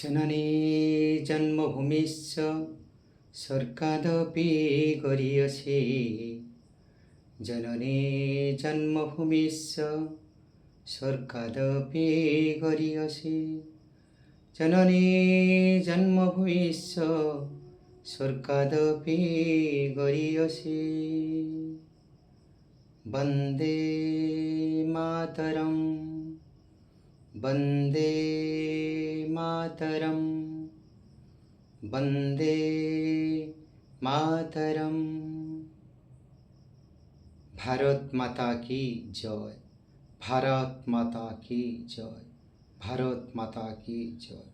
जननी जन्मभूमिश्च स्वर्गादपि गरीयसी। जननी जन्मभूमिश्च स्वर्गादपि गरीयसी। जननी जन्मभूमिश्च स्वर्गादपि गरीयसी। वन्दे मातरम् वन्दे मातरम् वन्दे मातरम्। भारत माता की जय। भारत माता की जय। भारत माता की जय।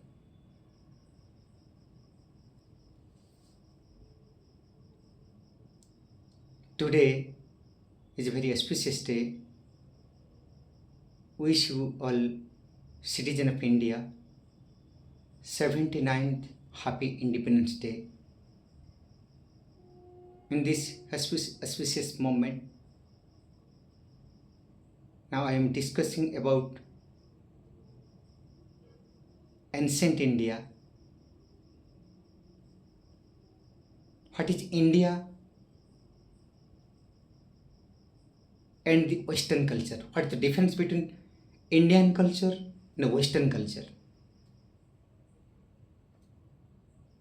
Today is a very auspicious day. Wish you all, citizen of India, 79th Happy Independence Day. In this auspicious moment, now I am discussing about ancient India. What is India and the Western culture? What is the difference between Indian culture and Western culture?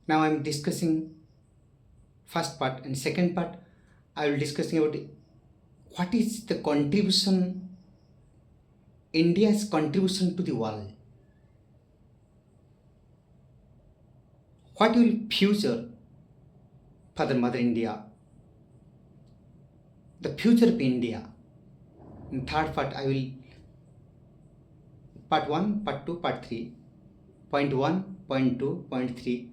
Now I am discussing first part, and second part I will discussing about what is the contribution, India's contribution to the world. What will future Father Mother India, the future of India. In third part I will part 1, part 2, part 3, point 1, point 2, point 3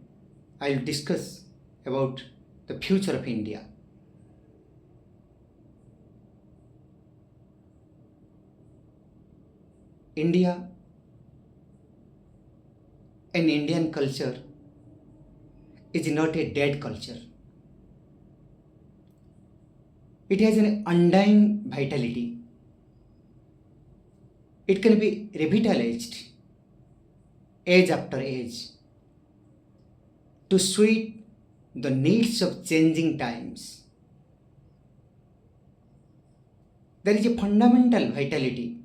I will discuss about the future of India. India and Indian culture is not a dead culture. It has an undying vitality. It can be revitalized age after age to suit the needs of changing times. There is a fundamental vitality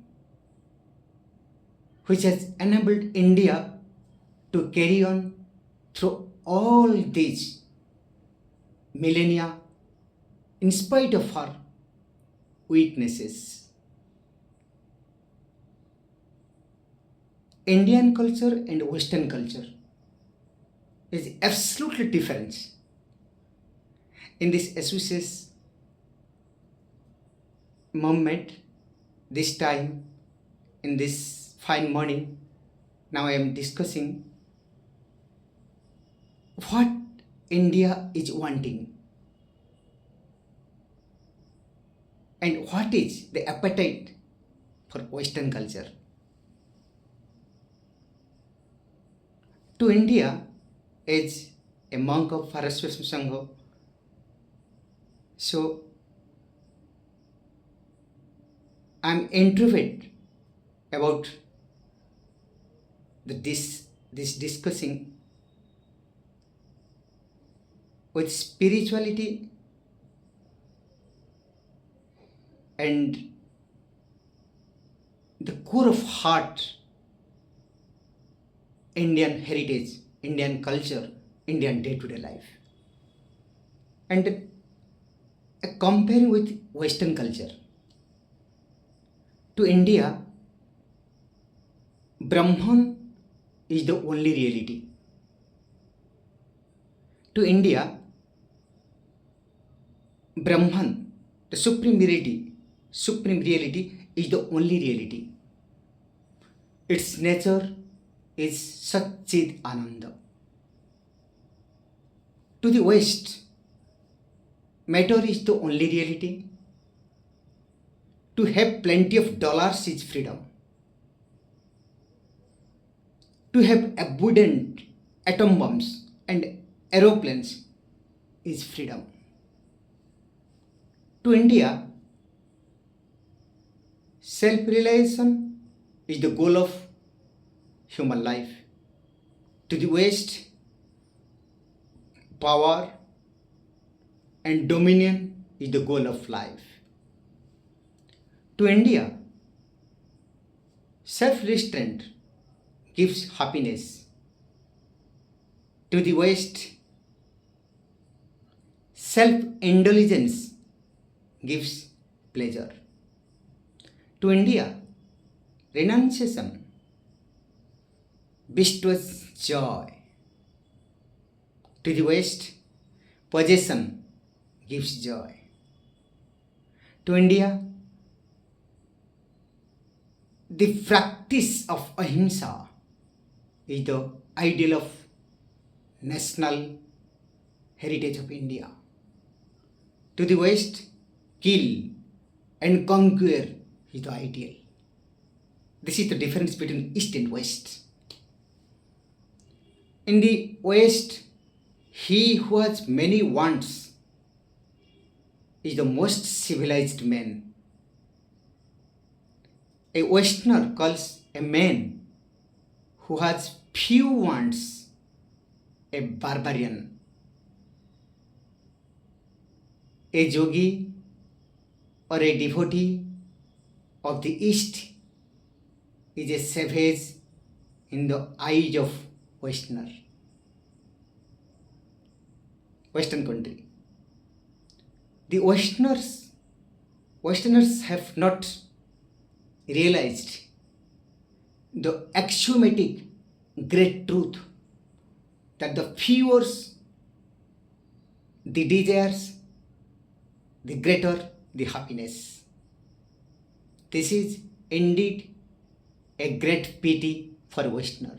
which has enabled India to carry on through all these millennia in spite of her weaknesses. Indian culture and Western culture is absolutely different. In this auspicious moment, this time, in this fine morning, now I am discussing what India is wanting and what is the appetite for Western culture. To India, as a monk of Saraswati Sangha, so I am introvert about this discussing with spirituality and the core of heart, Indian heritage, Indian culture, Indian day-to-day life, and comparing with Western culture. To India, Brahman is the only reality. To India, Brahman, the supreme reality is the only reality. Its nature is Satchid Ananda. To the West, matter is the only reality. To have plenty of dollars is freedom. To have abundant atom bombs and aeroplanes is freedom. To India, self-realization is the goal of human life. To the West, power and dominion is the goal of life. To India, self-restraint gives happiness. To the West, self-indulgence gives pleasure. To India, renunciation bestows joy. To the West, possession gives joy. To India, the practice of ahimsa is the ideal of national heritage of India. To the West, kill and conquer is the ideal. This is the difference between East and West. In the West, he who has many wants is the most civilized man. A Westerner calls a man who has few wants a barbarian. A yogi or a devotee of the East is a savage in the eyes of Westerner. Western country. The Westerners have not realized the axiomatic great truth that the fewer the desires, the greater the happiness. This is indeed a great pity for Westerner.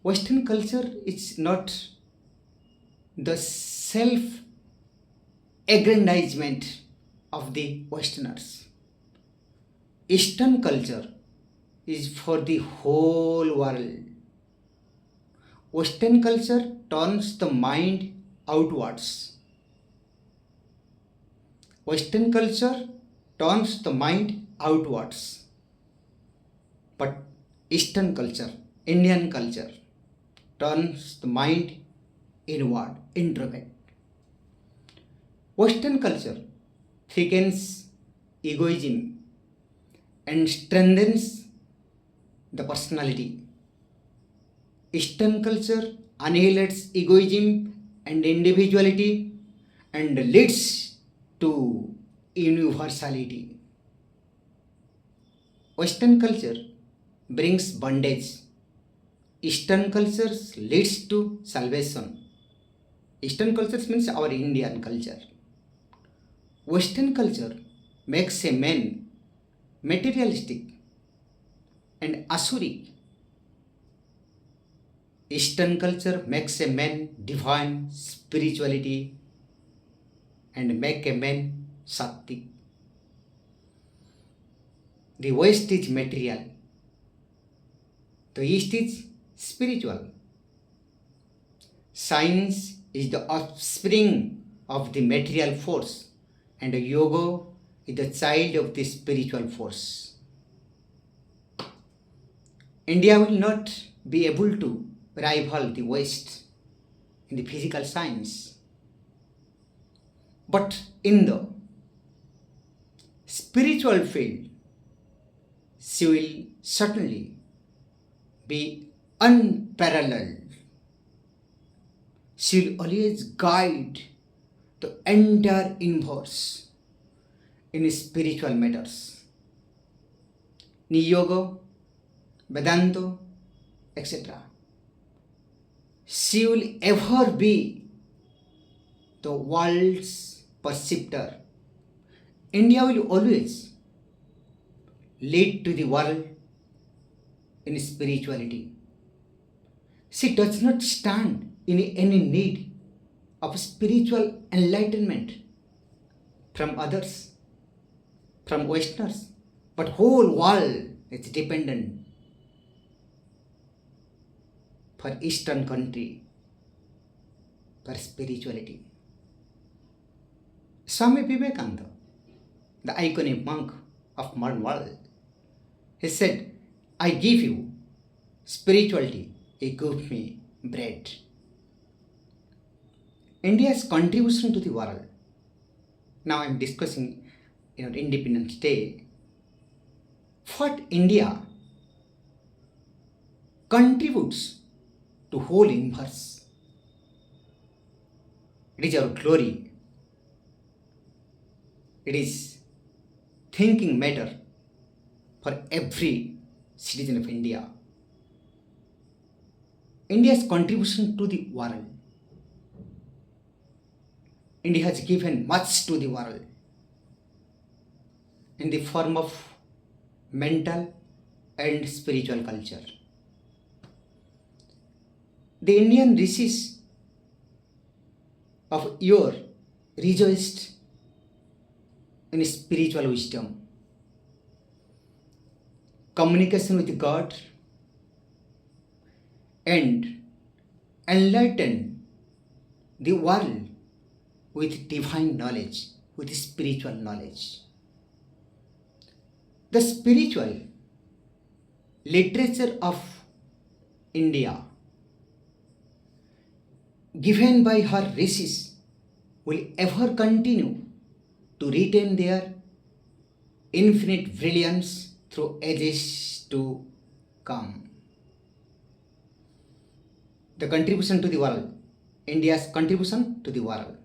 Western culture is not the self-aggrandizement of the Westerners. Eastern culture is for the whole world. Western culture turns the mind outwards. Western culture turns the mind outwards. But Eastern culture, Indian culture, turns the mind inward, introvert. Western culture thickens egoism and strengthens the personality. Eastern culture annihilates egoism and individuality and leads to universality. Western culture brings bondage. Eastern culture leads to salvation. Eastern culture means our Indian culture. Western culture makes a man materialistic and asuric. Eastern culture makes a man divine spirituality and make a man sattvic. The West is material. The East is spiritual. Science is the offspring of the material force and yoga is the child of the spiritual force. India will not be able to rival the West in the physical science. But in the spiritual field, she will certainly be unparalleled. She will always guide the entire universe in spiritual matters. Yoga, Vedanta, etc. She will ever be the world's perceptor. India will always lead to the world in spirituality. She does not stand in any need of spiritual enlightenment from others, from Westerners, but whole world is dependent for Eastern country for spirituality. Swami Vivekananda, the iconic monk of modern world, he said, I give you spirituality, it gave me bread. India's contribution to the world. Now I'm discussing Independence Day. What India contributes to whole universe. It is our glory. It is thinking matter for every citizen of India. India's contribution to the world. India has given much to the world in the form of mental and spiritual culture. The Indian rishis of yore rejoiced in spiritual wisdom, communication with God, and enlightened the world with divine knowledge, with spiritual knowledge. The spiritual literature of India, given by her rishis, will ever continue to retain their infinite brilliance through ages to come. The contribution to the world, India's contribution to the world.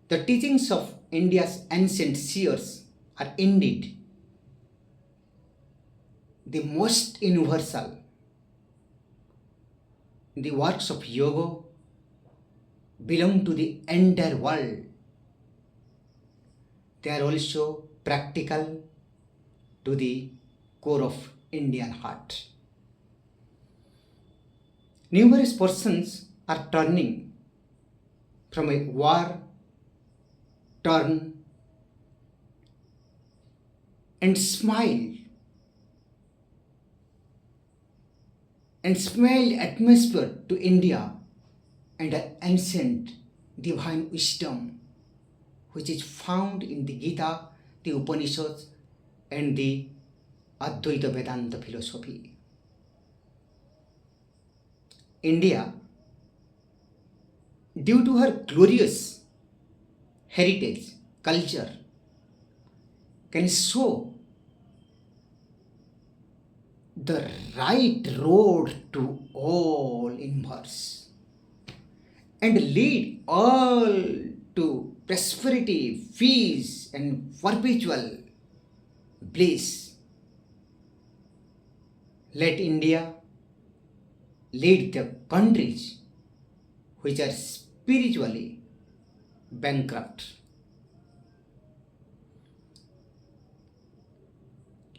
The teachings of India's ancient seers are indeed the most universal. The works of yoga belong to the entire world. They are also practical to the core of Indian heart. Numerous persons are turning from a war turn and smile atmosphere to India and an ancient divine wisdom which is found in the Gita, the Upanishads, and the Advaita Vedanta philosophy. India, due to her glorious heritage, culture, can show the right road to all universe and lead all to prosperity, peace, and perpetual bliss. Let India lead the countries which are spiritually bankrupt.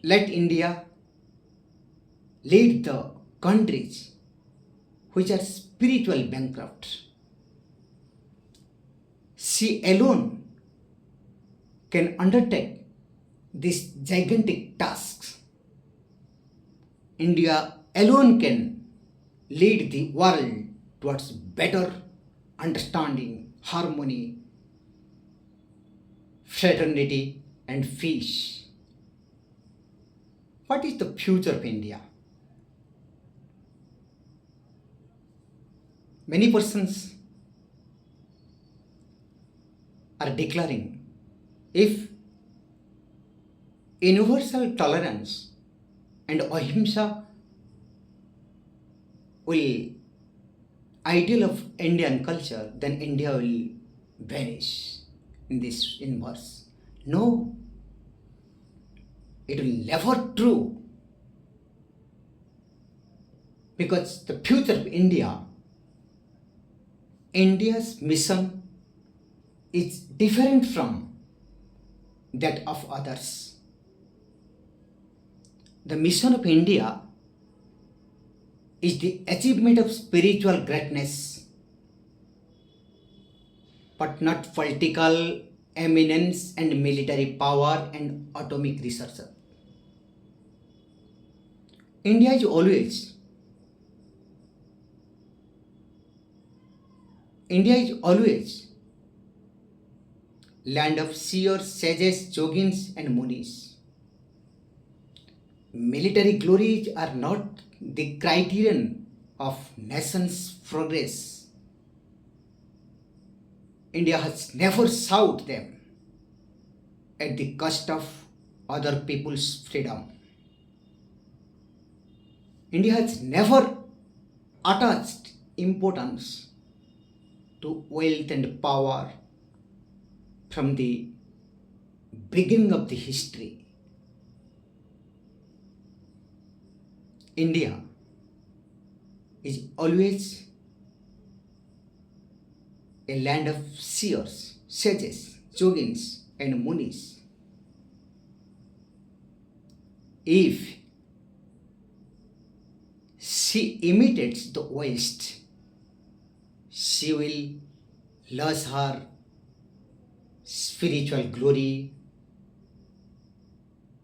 Let India lead the countries which are spiritual bankrupt. She alone can undertake these gigantic tasks. India alone can lead the world towards better understanding, harmony, fraternity, and peace. What is the future of India? Many persons are declaring if universal tolerance and ahimsa will ideal of Indian culture, then India will vanish in this universe. No, it will never true, because the future of India's mission is different from that of others. The mission of India is the achievement of spiritual greatness, but not political eminence and military power and atomic research. India is always land of seers, sages, yogins, and munis. military glories are not the criterion of nation's progress. India has never sought them at the cost of other people's freedom. India has never attached importance to wealth and power from the beginning of the history. India is always a land of seers, sages, yogins, and munis. If she imitates the West, she will lose her spiritual glory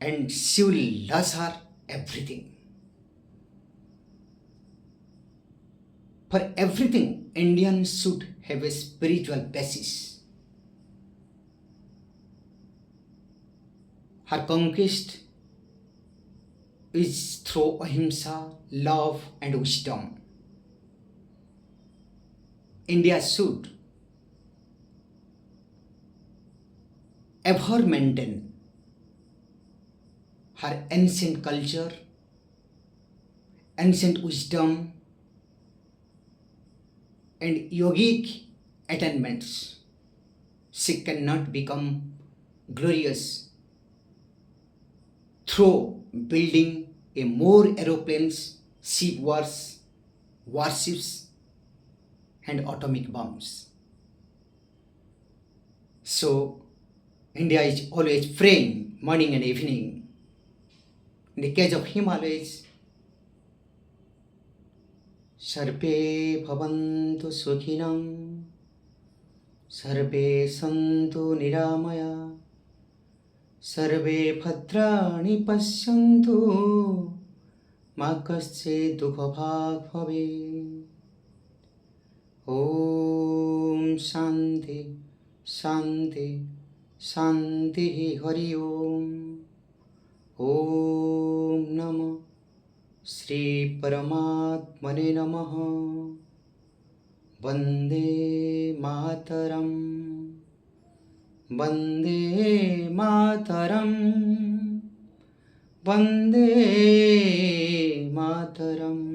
and she will lose her everything. For everything, Indians should have a spiritual basis. Her conquest is through ahimsa, love, and wisdom. India should ever maintain her ancient culture, ancient wisdom, and yogic attainments. She cannot become glorious through building a more aeroplanes, ship wars, warships, and atomic bombs. So, India is always praying morning and evening. In the case of Himalayas, सर्वे भवन्तु सुखिनं सर्वे सन्तु निरामया सर्वे भद्राणि पश्यन्तु मा कश्चित् दुःखभाग् भवेत् ॐ शान्ति शान्ति शान्तिः हरि ओम ॐ नमः श्री परमात्मने नमः वन्दे मातरम वन्दे मातरम वन्दे मातरम।